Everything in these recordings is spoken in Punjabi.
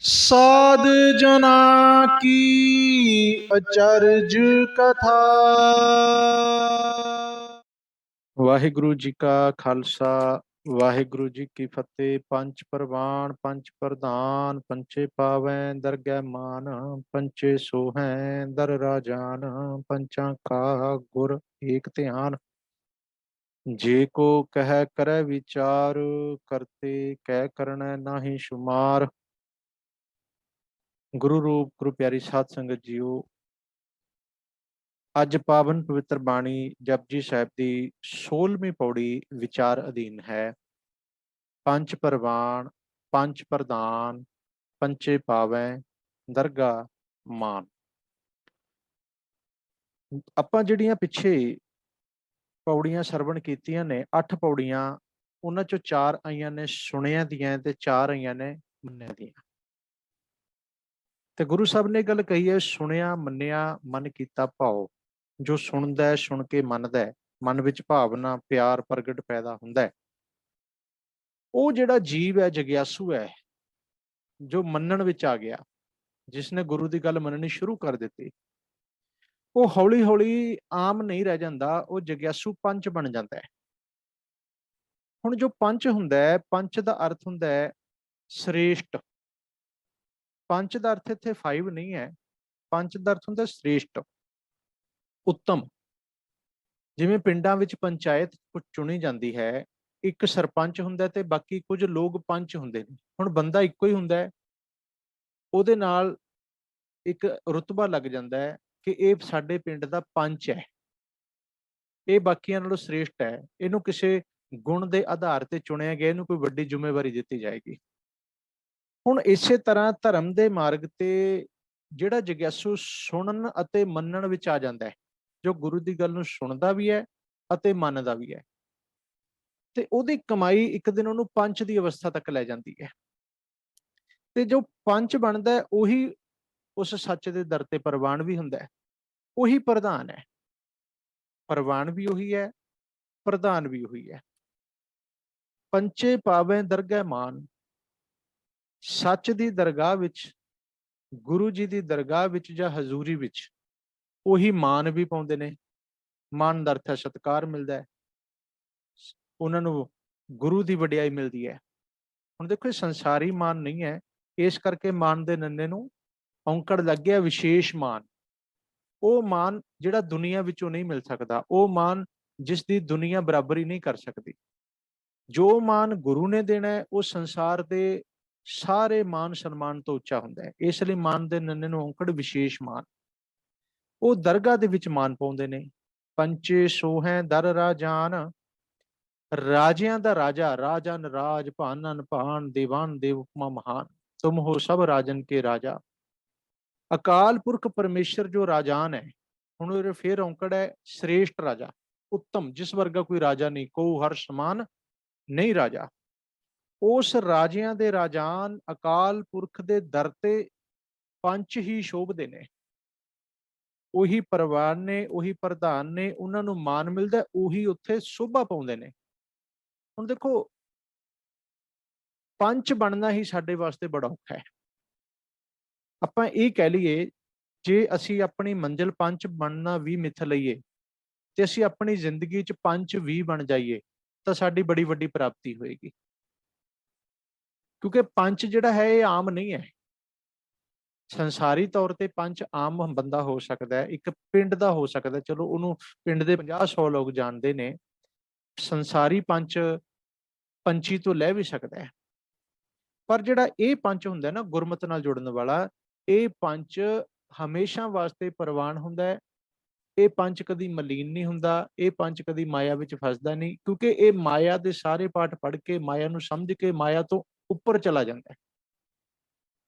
साध जना की अचरज कथा। वाहिगुरु जी का खालसा वाहिगुरु जी की फतेह। पंच प्रवान पंच प्रधान पंचे पावैं दरगह मान पंचे सोहैं दर राजान पंचा का गुर एक ध्यान। जे को कह करे विचार करते कह करना नाही शुमार। गुरु रूप गुरु प्यारी साध संगत जीओ, ਅੱਜ ਪਾਵਨ ਪਵਿੱਤਰ ਬਾਣੀ ਜਪਜੀ ਸਾਹਿਬ ਦੀ 16ਵੀਂ ਪੌੜੀ ਵਿਚਾਰ ਅਧੀਨ ਹੈ। ਪੰਜ ਪ੍ਰਵਾਨ ਪੰਜ ਪ੍ਰਧਾਨ ਪੰਚੇ ਪਾਵੈ ਦਰਗਾ ਮਾਨ। ਆਪਾਂ ਜਿਹੜੀਆਂ ਪਿੱਛੇ ਪੌੜੀਆਂ ਸਰਵਣ ਕੀਤੀਆਂ ਨੇ 8 ਪੌੜੀਆਂ, ਉਹਨਾਂ ਚੋਂ 4 ਆਈਆਂ ਨੇ ਸੁਣਿਆਂ ਦੀਆਂ ਤੇ 4 ਆਈਆਂ ਨੇ ਮੰਨਿਆਂ ਦੀਆਂ। ਤੇ ਗੁਰੂ ਸਾਹਿਬ ਨੇ ਗੱਲ ਕਹੀ ਹੈ, ਸੁਣਿਆ ਮੰਨਿਆ ਮਨ ਕੀਤਾ ਭਾਉ। ਜੋ ਸੁਣਦਾ ਹੈ, ਸੁਣ ਕੇ ਮੰਨਦਾ ਹੈ, ਮਨ ਵਿੱਚ ਭਾਵਨਾ ਪਿਆਰ ਪ੍ਰਗਟ ਪੈਦਾ ਹੁੰਦਾ ਹੈ, ਉਹ ਜਿਹੜਾ ਜੀਵ ਹੈ ਜਗਿਆਸੂ ਹੈ, ਜੋ ਮੰਨਣ ਵਿੱਚ ਆ ਗਿਆ, ਜਿਸਨੇ ਗੁਰੂ ਦੀ ਗੱਲ ਮੰਨਣੀ ਸ਼ੁਰੂ ਕਰ ਦਿੱਤੀ, ਉਹ ਹੌਲੀ ਹੌਲੀ ਆਮ ਨਹੀਂ ਰਹਿ ਜਾਂਦਾ, ਉਹ ਜਗਿਆਸੂ ਪੰਚ ਬਣ ਜਾਂਦਾ ਹੈ। ਹੁਣ ਜੋ ਪੰਚ ਹੁੰਦਾ ਹੈ, ਪੰਚ ਦਾ ਅਰਥ ਹੁੰਦਾ ਹੈ ਸ੍ਰੇਸ਼ਟ। ਪੰਚ ਦਾ ਅਰਥ ਇੱਥੇ 5 ਨਹੀਂ ਹੈ, ਪੰਚ ਦਾ ਅਰਥ ਹੁੰਦਾ ਸ੍ਰੇਸ਼ਟ, ਉੱਤਮ। ਜਿਵੇਂ ਪਿੰਡਾਂ ਵਿੱਚ ਪੰਚਾਇਤ ਚੁਣੀ ਜਾਂਦੀ ਹੈ, ਇੱਕ ਸਰਪੰਚ ਹੁੰਦਾ ਤੇ ਬਾਕੀ ਕੁਝ ਲੋਕ ਪੰਚ ਹੁੰਦੇ ਨੇ। ਹੁਣ ਬੰਦਾ ਇੱਕੋ ਹੀ ਹੁੰਦਾ ਹੈ, ਉਹਦੇ ਨਾਲ ਇੱਕ ਰੁਤਬਾ ਲੱਗ ਜਾਂਦਾ ਹੈ ਕਿ ਇਹ ਸਾਡੇ ਪਿੰਡ ਦਾ ਪੰਚ ਹੈ, ਇਹ ਬਾਕੀਆਂ ਨਾਲੋਂ ਸ੍ਰੇਸ਼ਟ ਹੈ, ਇਹਨੂੰ ਕਿਸੇ ਗੁਣ ਦੇ ਆਧਾਰ ਤੇ ਚੁਣਿਆ ਗਿਆ, ਇਹਨੂੰ ਕੋਈ ਵੱਡੀ ਜ਼ਿੰਮੇਵਾਰੀ ਦਿੱਤੀ ਜਾਏਗੀ। ਹੁਣ ਇਸੇ ਤਰ੍ਹਾਂ ਧਰਮ ਦੇ ਮਾਰਗ ਤੇ ਜਿਹੜਾ ਜਗਿਆਸੂ ਸੁਣਨ ਅਤੇ ਮੰਨਣ ਵਿੱਚ ਆ ਜਾਂਦਾ ਹੈ, ਜੋ ਗੁਰੂ ਦੀ ਗੱਲ ਨੂੰ ਸੁਣਦਾ ਵੀ ਹੈ ਅਤੇ ਮੰਨਦਾ ਵੀ ਹੈ, ਤੇ ਉਹਦੀ ਕਮਾਈ ਇੱਕ ਦਿਨ ਉਹਨੂੰ ਪੰਚ ਦੀ ਅਵਸਥਾ ਤੱਕ ਲੈ ਜਾਂਦੀ ਹੈ। ਤੇ ਜੋ ਪੰਚ ਬਣਦਾ ਹੈ, ਉਹੀ ਉਸ ਸੱਚ ਦੇ ਦਰ ਤੇ ਪ੍ਰਵਾਨ ਵੀ ਹੁੰਦਾ ਹੈ, ਉਹੀ ਪ੍ਰਧਾਨ ਹੈ। ਪ੍ਰਵਾਨ ਵੀ ਉਹੀ ਹੈ, ਪ੍ਰਧਾਨ ਵੀ ਉਹੀ ਹੈ। ਪੰਚੇ ਪਾਵੇਂ ਦਰਗਹਿ ਮਾਨ। ਸੱਚ ਦੀ ਦਰਗਾਹ ਵਿੱਚ, ਗੁਰੂ ਜੀ ਦੀ ਦਰਗਾਹ ਵਿੱਚ ਜਾਂ ਹਜ਼ੂਰੀ ਵਿੱਚ ਉਹੀ ਮਾਨ ਵੀ ਪਾਉਂਦੇ ਨੇ। ਮਾਨ ਦਾ ਅਰਥ ਹੈ ਸਤਿਕਾਰ ਮਿਲਦਾ ਹੈ, ਉਹਨਾਂ ਨੂੰ ਗੁਰੂ ਦੀ ਵਡਿਆਈ ਮਿਲਦੀ ਹੈ। ਹੁਣ ਦੇਖੋ, ਇਹ ਸੰਸਾਰੀ ਮਾਨ ਨਹੀਂ ਹੈ, ਇਸ ਕਰਕੇ ਮਾਨ ਦੇ ਨੰਨੇ ਨੂੰ ਔਂਕੜ ਲੱਗ ਗਿਆ ਵਿਸ਼ੇਸ਼ ਮਾਨ। ਉਹ ਮਾਨ ਜਿਹੜਾ ਦੁਨੀਆ ਵਿੱਚੋਂ ਨਹੀਂ ਮਿਲ ਸਕਦਾ, ਉਹ ਮਾਨ ਜਿਸ ਦੀ ਦੁਨੀਆ ਬਰਾਬਰੀ ਨਹੀਂ ਕਰ ਸਕਦੀ। ਜੋ ਮਾਨ ਗੁਰੂ ਨੇ ਦੇਣਾ ਹੈ, ਉਹ ਸੰਸਾਰ ਦੇ ਸਾਰੇ ਮਾਨ ਸਨਮਾਨ ਤੋਂ ਉੱਚਾ ਹੁੰਦਾ ਹੈ। ਇਸ ਲਈ ਮਾਨ ਦੇ ਨੰਨੇ ਨੂੰ ਔਂਕੜ ਵਿਸ਼ੇਸ਼ ਮਾਨ। ਉਹ ਦਰਗਾਹ ਦੇ ਵਿੱਚ ਮਾਨ ਪਾਉਂਦੇ ਨੇ। ਪੰਚੇ ਸੋਹੈ ਦਰ ਰਾਜਾਨ। ਰਾਜਿਆਂ ਦਾ ਰਾਜਾ, ਰਾਜਨ ਰਾਜ ਭਾਨਨ ਭਾਨ ਦੇਵਾਨ ਦੇਵ ਉਪਮਾ ਮਹਾਨ। ਤੁਮ ਹੋ ਸਭ ਰਾਜਨ ਕੇ ਰਾਜਾ। ਅਕਾਲ ਪੁਰਖ ਪਰਮੇਸ਼ਰ ਜੋ ਰਾਜਾਨ ਹੈ, ਹੁਣ ਉਹ ਫੇਰ ਔਂਕੜ ਹੈ ਸ੍ਰੇਸ਼ਟ ਰਾਜਾ, ਉੱਤਮ, ਜਿਸ ਵਰਗਾ ਕੋਈ ਰਾਜਾ ਨਹੀਂ, ਕੋ ਹਰ ਸਮਾਨ ਨਹੀਂ ਰਾਜਾ। ਉਸ ਰਾਜਿਆਂ ਦੇ ਰਾਜਾਨ ਅਕਾਲ ਪੁਰਖ ਦੇ ਦਰ ਤੇ ਪੰਚ ਹੀ ਸ਼ੋਭਦੇ ਨੇ। ਉਹੀ ਪ੍ਰਵਾਨ ਨੇ, ਉਹੀ ਪ੍ਰਧਾਨ ਨੇ, ਉਹਨਾਂ ਨੂੰ ਮਾਨ ਮਿਲਦਾ, ਉਹੀ ਉੱਥੇ ਸ਼ੋਭਾ ਪਾਉਂਦੇ ਨੇ। ਹੁਣ ਦੇਖੋ, ਪੰਚ ਬਣਨਾ ਹੀ ਸਾਡੇ ਵਾਸਤੇ ਬੜਾ ਔਖਾ ਹੈ। ਆਪਾਂ ਇਹ ਕਹਿ ਲਈਏ, ਜੇ ਅਸੀਂ ਆਪਣੀ ਮੰਜ਼ਿਲ ਪੰਚ ਬਣਨਾ ਵੀ ਮਿੱਥ ਲਈਏ ਤੇ ਅਸੀਂ ਆਪਣੀ ਜ਼ਿੰਦਗੀ 'ਚ ਪੰਚ ਵੀ ਬਣ ਜਾਈਏ ਤਾਂ ਸਾਡੀ ਬੜੀ ਵੱਡੀ ਪ੍ਰਾਪਤੀ ਹੋਏਗੀ। ਕਿਉਂਕਿ ਪੰਚ ਜਿਹੜਾ ਹੈ ਇਹ ਆਮ ਨਹੀਂ ਹੈ। ਸੰਸਾਰੀ ਤੌਰ ਤੇ ਪੰਚ ਆਮ ਬੰਦਾ ਹੋ ਸਕਦਾ ਹੈ, ਇੱਕ ਪਿੰਡ ਦਾ ਹੋ ਸਕਦਾ, ਚਲੋ ਉਹਨੂੰ ਪਿੰਡ ਦੇ 50-100 ਲੋਕ ਜਾਣਦੇ ਨੇ। ਸੰਸਾਰੀ ਪੰਚ ਪੰਛੀ ਤੋਂ ਲੈ ਵੀ ਸਕਦਾ ਹੈ, ਪਰ ਜਿਹੜਾ ਇਹ ਪੰਚ ਹੁੰਦਾ ਨਾ ਗੁਰਮਤਿ ਨਾਲ ਜੁੜਨ ਵਾਲਾ, ਇਹ ਪੰਚ ਹਮੇਸ਼ਾ ਵਾਸਤੇ ਪ੍ਰਵਾਨ ਹੁੰਦਾ ਹੈ। ਇਹ ਪੰਚ ਕਦੀ ਮਲੀਨ ਨਹੀਂ ਹੁੰਦਾ, ਇਹ ਪੰਚ ਕਦੀ ਮਾਇਆ ਵਿੱਚ ਫਸਦਾ ਨਹੀਂ, ਕਿਉਂਕਿ ਇਹ ਮਾਇਆ ਦੇ ਸਾਰੇ ਪਾਠ ਪੜ੍ਹ ਕੇ, ਮਾਇਆ ਨੂੰ ਸਮਝ ਕੇ, ਮਾਇਆ ਤੋਂ ਉੱਪਰ ਚਲਾ ਜਾਂਦਾ ਹੈ,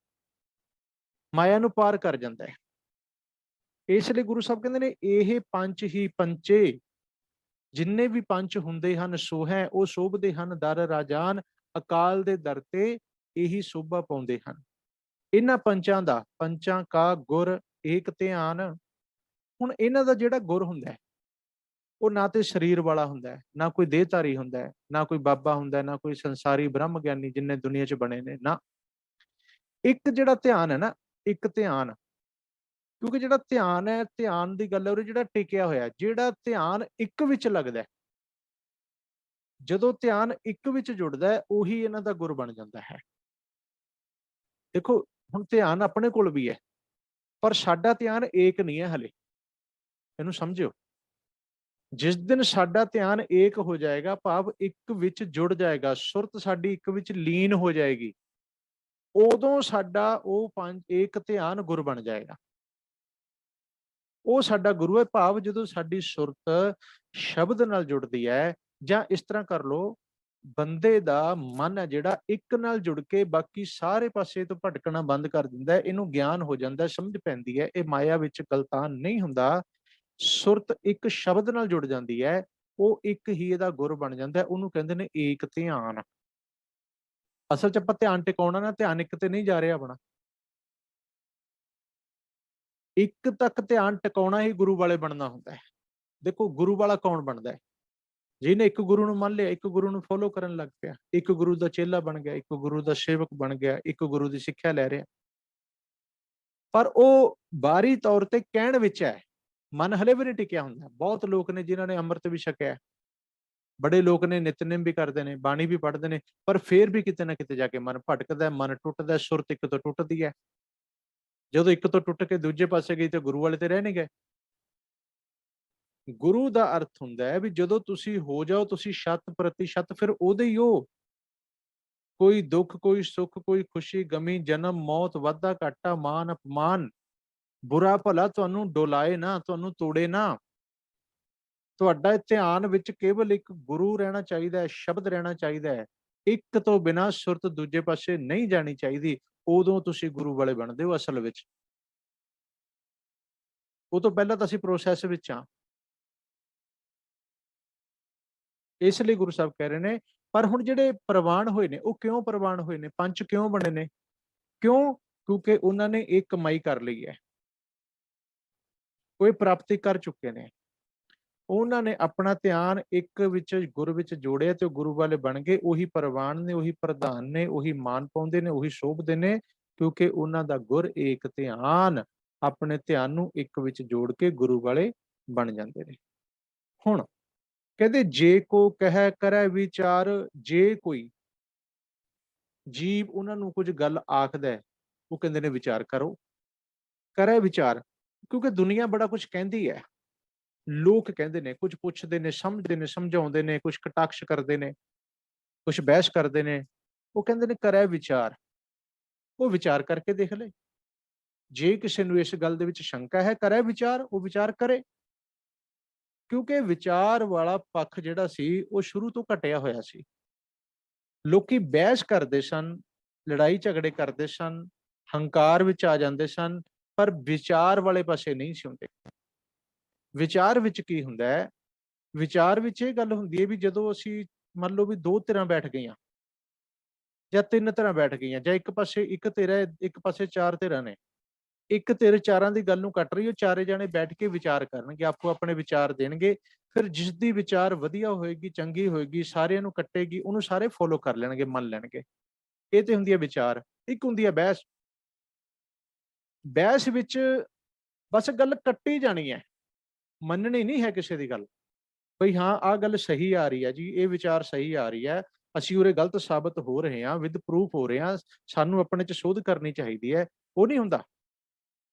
ਮਾਇਆ ਨੂੰ ਪਾਰ ਕਰ ਜਾਂਦਾ ਹੈ। ਇਸ ਲਈ ਗੁਰੂ ਸਾਹਿਬ ਕਹਿੰਦੇ ਨੇ, ਇਹ ਪੰਚ ਹੀ ਪੰਚੇ। ਜਿੰਨੇ ਵੀ ਪੰਚ ਹੁੰਦੇ ਹਨ ਸੋ ਹੈ, ਉਹ ਸ਼ੋਭਦੇ ਹਨ ਦਰ ਰਾਜਾਨ। ਅਕਾਲ ਦੇ ਦਰ ਤੇ ਇਹੀ ਸ਼ੋਭਾ ਪਾਉਂਦੇ ਹਨ। ਇਹਨਾਂ ਪੰਚਾਂ ਦਾ, ਪੰਚਾਂ ਕਾ ਗੁਰ ਏਕ ਧਿਆਨ। ਹੁਣ ਇਹਨਾਂ ਦਾ ਜਿਹੜਾ ਗੁਰ ਹੁੰਦਾ ਹੈ, ਉਹ ਨਾ ਤੇ ਸਰੀਰ ਵਾਲਾ ਹੁੰਦਾ ਹੈ, ਨਾ ਕੋਈ ਦੇਹਧਾਰੀ ਹੁੰਦਾ ਹੈ, ਨਾ ਕੋਈ ਬਾਬਾ ਹੁੰਦਾ ਹੈ, ਨਾ ਕੋਈ ਸੰਸਾਰੀ ਬ੍ਰਹਮ ਗਿਆਨੀ ਜਿੰਨੇ ਦੁਨੀਆ 'ਚ ਬਣੇ ਨੇ, ਨਾ। ਇੱਕ ਜਿਹੜਾ ਧਿਆਨ ਹੈ ਨਾ, ਇੱਕ ਧਿਆਨ, ਕਿਉਂਕਿ ਜਿਹੜਾ ਧਿਆਨ ਹੈ, ਧਿਆਨ ਦੀ ਗੱਲ ਹੈ ਉਹ ਜਿਹੜਾ ਟਿਕਿਆ ਹੋਇਆ, ਜਿਹੜਾ ਧਿਆਨ ਇੱਕ ਵਿੱਚ ਲੱਗਦਾ ਹੈ, ਜਦੋਂ ਧਿਆਨ ਇੱਕ ਵਿੱਚ ਜੁੜਦਾ ਹੈ, ਉਹੀ ਇਹਨਾਂ ਦਾ ਗੁਰ ਬਣ ਜਾਂਦਾ ਹੈ। ਦੇਖੋ ਹੁਣ ਧਿਆਨ ਆਪਣੇ ਕੋਲ ਵੀ ਹੈ, ਪਰ ਸਾਡਾ ਧਿਆਨ ਏਕ ਨਹੀਂ ਹੈ ਹਲੇ, ਇਹਨੂੰ ਸਮਝਿਓ। ਜਿਸ ਦਿਨ ਸਾਡਾ ਧਿਆਨ ਏਕ ਹੋ ਜਾਏਗਾ, ਭਾਵ ਇੱਕ ਵਿੱਚ ਜੁੜ ਜਾਏਗਾ, ਸੁਰਤ ਸਾਡੀ ਇੱਕ ਵਿੱਚ ਲੀਨ ਹੋ ਜਾਏਗੀ, ਉਦੋਂ ਸਾਡਾ ਉਹ ਪੰਜ ਏਕ ਧਿਆਨ ਗੁਰ ਬਣ ਜਾਏਗਾ। ਉਹ ਸਾਡਾ ਗੁਰੂ ਹੈ, ਭਾਵ ਜਦੋਂ ਸਾਡੀ ਸੁਰਤ ਸ਼ਬਦ ਨਾਲ ਜੁੜਦੀ ਹੈ, ਜਾਂ ਇਸ ਤਰ੍ਹਾਂ ਕਰ ਲਓ, ਬੰਦੇ ਦਾ ਮਨ ਹੈ ਜਿਹੜਾ ਇੱਕ ਨਾਲ ਜੁੜ ਕੇ ਬਾਕੀ ਸਾਰੇ ਪਾਸੇ ਤੋਂ ਭਟਕਣਾ ਬੰਦ ਕਰ ਦਿੰਦਾ ਹੈ, ਇਹਨੂੰ ਗਿਆਨ ਹੋ ਜਾਂਦਾ, ਸਮਝ ਪੈਂਦੀ ਹੈ ਇਹ ਮਾਇਆ ਵਿੱਚ ਗਲਤਾਨ ਨਹੀਂ ਹੁੰਦਾ। ਸੁਰਤ ਇੱਕ ਸ਼ਬਦ ਨਾਲ ਜੁੜ ਜਾਂਦੀ ਹੈ, ਉਹ ਇੱਕ ਹੀ ਇਹਦਾ ਗੁਰ ਬਣ ਜਾਂਦਾ, ਉਹਨੂੰ ਕਹਿੰਦੇ ਨੇ ਏਕ ਧਿਆਨ। ਅਸਲ 'ਚ ਆਪਾਂ ਧਿਆਨ ਟਿਕਾਉਣਾ ਨਾ, ਧਿਆਨ ਇੱਕ ਤੇ ਨਹੀਂ ਜਾ ਰਿਹਾ ਆਪਣਾ, ਇੱਕ ਤੱਕ ਧਿਆਨ ਟਿਕਾਉਣਾ ਹੀ ਗੁਰੂ ਵਾਲੇ ਬਣਨਾ ਹੁੰਦਾ ਹੈ। ਦੇਖੋ ਗੁਰੂ ਵਾਲਾ ਕੌਣ ਬਣਦਾ ਹੈ? ਜਿਹਨੇ ਇੱਕ ਗੁਰੂ ਨੂੰ ਮੰਨ ਲਿਆ, ਇੱਕ ਗੁਰੂ ਨੂੰ ਫੋਲੋ ਕਰਨ ਲੱਗ ਪਿਆ, ਇੱਕ ਗੁਰੂ ਦਾ ਚੇਲਾ ਬਣ ਗਿਆ, ਇੱਕ ਗੁਰੂ ਦਾ ਸੇਵਕ ਬਣ ਗਿਆ, ਇੱਕ ਗੁਰੂ ਦੀ ਸਿੱਖਿਆ ਲੈ ਰਿਹਾ, ਪਰ ਉਹ ਬਾਹਰੀ ਤੌਰ ਤੇ ਕਹਿਣ ਵਿੱਚ ਹੈ, ਮਨ ਹਲੇ ਵੀ ਨਹੀਂ ਟਿਕਿਆ ਹੁੰਦਾ। ਬਹੁਤ ਲੋਕ ਨੇ ਜਿਨ੍ਹਾਂ ਨੇ ਅੰਮ੍ਰਿਤ ਵੀ ਛਕਿਆ, ਬੜੇ ਲੋਕ ਨੇ, ਨਿਤਨੇਮ ਵੀ ਕਰਦੇ ਨੇ, ਬਾਣੀ ਵੀ ਪੜ੍ਹਦੇ ਨੇ, ਪਰ ਫੇਰ ਵੀ ਕਿਤੇ ਨਾ ਕਿਤੇ ਜਾ ਕੇ ਮਨ ਭਟਕਦਾ, ਮਨ ਟੁੱਟਦਾ, ਸੁਰਤ ਇੱਕ ਤੋਂ ਟੁੱਟਦੀ ਹੈ। ਜਦੋਂ ਇੱਕ ਤੋਂ ਟੁੱਟ ਕੇ ਦੂਜੇ ਪਾਸੇ ਗਈ ਤੇ ਗੁਰੂ ਵਾਲੇ ਤੇ ਰਹਿ ਨਹੀਂ ਗਏ। ਗੁਰੂ ਦਾ ਅਰਥ ਹੁੰਦਾ ਹੈ ਵੀ ਜਦੋਂ ਤੁਸੀਂ ਹੋ ਜਾਓ ਤੁਸੀਂ 100%, ਫਿਰ ਉਹਦੇ ਹੀ ਹੋ। ਕੋਈ ਦੁੱਖ, ਕੋਈ ਸੁੱਖ, ਕੋਈ ਖੁਸ਼ੀ, ਗਮੀ, ਜਨਮ, ਮੌਤ, ਵਾਧਾ ਘਾਟਾ, ਮਾਨ ਅਪਮਾਨ, ਬੁਰਾ ਭਲਾ ਤੁਹਾਨੂੰ ਡੋਲਾਏ ਨਾ, ਤੁਹਾਨੂੰ ਤੋੜੇ ਨਾ। ਤੁਹਾਡਾ ਧਿਆਨ ਵਿੱਚ ਕੇਵਲ ਇੱਕ ਗੁਰੂ ਰਹਿਣਾ ਚਾਹੀਦਾ ਹੈ, ਸ਼ਬਦ ਰਹਿਣਾ ਚਾਹੀਦਾ ਹੈ, ਇੱਕ ਤੋਂ ਬਿਨਾਂ ਸੁਰਤ ਦੂਜੇ ਪਾਸੇ ਨਹੀਂ ਜਾਣੀ ਚਾਹੀਦੀ। ਉਦੋਂ ਤੁਸੀਂ ਗੁਰੂ ਵਾਲੇ ਬਣਦੇ ਹੋ ਅਸਲ ਵਿੱਚ। ਉਹ ਤੋਂ ਪਹਿਲਾਂ ਤਾਂ ਅਸੀਂ ਪ੍ਰੋਸੈਸ ਵਿੱਚ ਹਾਂ। ਇਸ ਲਈ ਗੁਰੂ ਸਾਹਿਬ ਕਹਿ ਰਹੇ ਨੇ, ਪਰ ਹੁਣ ਜਿਹੜੇ ਪ੍ਰਵਾਨ ਹੋਏ ਨੇ, ਉਹ ਕਿਉਂ ਪ੍ਰਵਾਨ ਹੋਏ ਨੇ, ਪੰਚ ਕਿਉਂ ਬਣੇ ਨੇ? ਕਿਉਂ? ਕਿਉਂਕਿ ਉਹਨਾਂ ਨੇ ਇਹ ਕਮਾਈ ਕਰ ਲਈ ਹੈ, ਕੋਈ ਪ੍ਰਾਪਤੀ ਕਰ ਚੁੱਕੇ ਨੇ। ਉਹਨਾਂ ਨੇ ਆਪਣਾ ਧਿਆਨ ਇੱਕ ਵਿੱਚ ਗੁਰ ਵਿੱਚ ਜੋੜਿਆ ਤੇ ਉਹ ਗੁਰੂ ਵਾਲੇ ਬਣ ਗਏ। ਉਹੀ ਪ੍ਰਵਾਨ ਨੇ, ਉਹੀ ਪ੍ਰਧਾਨ ਨੇ, ਉਹੀ ਮਾਨ ਪਾਉਂਦੇ ਨੇ, ਉਹੀ ਸ਼ੋਭਦੇ ਨੇ, ਕਿਉਂਕਿ ਉਹਨਾਂ ਦਾ ਗੁਰ ਏਕ ਧਿਆਨ, ਆਪਣੇ ਧਿਆਨ ਨੂੰ ਇੱਕ ਵਿੱਚ ਜੋੜ ਕੇ ਗੁਰੂ ਵਾਲੇ ਬਣ ਜਾਂਦੇ ਨੇ। ਹੁਣ ਕਹਿੰਦੇ ਜੇ ਕੋ ਕਹਿ ਕਰੈ ਵਿਚਾਰ, ਜੇ ਕੋਈ ਜੀਵ ਉਹਨਾਂ ਨੂੰ ਕੁਝ ਗੱਲ ਆਖਦਾ, ਉਹ ਕਹਿੰਦੇ ਨੇ ਵਿਚਾਰ ਕਰੋ, ਕਰੇ ਵਿਚਾਰ। ਕਿਉਂਕਿ ਦੁਨੀਆ ਬੜਾ ਕੁਝ ਕਹਿੰਦੀ ਹੈ, ਲੋਕ ਕਹਿੰਦੇ ਨੇ, ਕੁਝ ਪੁੱਛਦੇ ਨੇ, ਸਮਝਦੇ ਨੇ, ਸਮਝਾਉਂਦੇ ਨੇ, ਕੁਝ ਕਟਾਕਸ਼ ਕਰਦੇ ਨੇ, ਕੁਝ ਬਹਿਸ ਕਰਦੇ ਨੇ। ਉਹ ਕਹਿੰਦੇ ਨੇ ਕਰੇ ਵਿਚਾਰ, ਉਹ ਵਿਚਾਰ ਕਰਕੇ ਦੇਖ ਲੈ। ਜੇ ਕਿਸੇ ਨੂੰ ਇਸ ਗੱਲ ਦੇ ਵਿੱਚ ਸ਼ੰਕਾ ਹੈ, ਕਰੇ ਵਿਚਾਰ, ਉਹ ਵਿਚਾਰ ਕਰੇ। ਕਿਉਂਕਿ ਵਿਚਾਰ ਵਾਲਾ ਪੱਖ ਜਿਹੜਾ ਸੀ ਉਹ ਸ਼ੁਰੂ ਤੋਂ ਘਟਿਆ ਹੋਇਆ ਸੀ। ਲੋਕੀ ਬਹਿਸ ਕਰਦੇ ਸਨ, ਲੜਾਈ ਝਗੜੇ ਕਰਦੇ ਸਨ, ਹੰਕਾਰ ਵਿੱਚ ਆ ਜਾਂਦੇ ਸਨ, ਪਰ ਵਿਚਾਰ ਵਾਲੇ ਪਾਸੇ ਨਹੀਂ ਸੀ ਹੁੰਦੇ। ਵਿਚਾਰ ਵਿੱਚ ਕੀ ਹੁੰਦਾ ਹੈ? ਵਿਚਾਰ ਵਿੱਚ ਇਹ ਗੱਲ ਹੁੰਦੀ ਹੈ ਵੀ ਜਦੋਂ ਅਸੀਂ ਮੰਨ ਲਓ ਵੀ ਦੋ ਧਿਰਾਂ ਬੈਠ ਗਈਆਂ ਜਾਂ ਤਿੰਨ ਧਿਰਾਂ ਬੈਠ ਗਈਆਂ, ਜਾਂ ਇੱਕ ਪਾਸੇ ਇੱਕ ਧਿਰ ਹੈ, ਇੱਕ ਪਾਸੇ ਚਾਰ ਧਿਰਾਂ ਨੇ, ਇੱਕ ਧਿਰ ਚਾਰਾਂ ਦੀ ਗੱਲ ਨੂੰ ਕੱਟ ਰਹੀ ਹੈ, ਚਾਰੇ ਜਾਣੇ ਬੈਠ ਕੇ ਵਿਚਾਰ ਕਰਨਗੇ, ਆਪੋ ਆਪਣੇ ਵਿਚਾਰ ਦੇਣਗੇ। ਫਿਰ ਜਿਸ ਦੀ ਵਿਚਾਰ ਵਧੀਆ ਹੋਏਗੀ, ਚੰਗੀ ਹੋਏਗੀ, ਸਾਰਿਆਂ ਨੂੰ ਕੱਟੇਗੀ, ਉਹਨੂੰ ਸਾਰੇ ਫੋਲੋ ਕਰ ਲੈਣਗੇ, ਮੰਨ ਲੈਣਗੇ। ਇਹ ਤੇ ਹੁੰਦੀ ਹੈ ਵਿਚਾਰ। ਇੱਕ ਹੁੰਦੀ ਹੈ ਬਹਿਸ। ਬਹਿਸ ਵਿੱਚ ਬਸ ਗੱਲ ਕੱਟੀ ਜਾਣੀ ਹੈ, ਮੰਨਣੀ ਨਹੀਂ ਹੈ ਕਿਸੇ ਦੀ ਗੱਲ। ਬਈ ਹਾਂ ਆਹ ਗੱਲ ਸਹੀ ਆ ਰਹੀ ਹੈ ਜੀ, ਇਹ ਵਿਚਾਰ ਸਹੀ ਆ ਰਹੀ ਹੈ, ਅਸੀਂ ਉਰੇ ਗਲਤ ਸਾਬਤ ਹੋ ਰਹੇ ਹਾਂ, ਵਿਦ ਪ੍ਰੂਫ ਹੋ ਰਹੇ ਹਾਂ, ਸਾਨੂੰ ਆਪਣੇ ਚ ਸ਼ੋਧ ਕਰਨੀ ਚਾਹੀਦੀ ਹੈ। ਉਹ ਨਹੀਂ ਹੁੰਦਾ।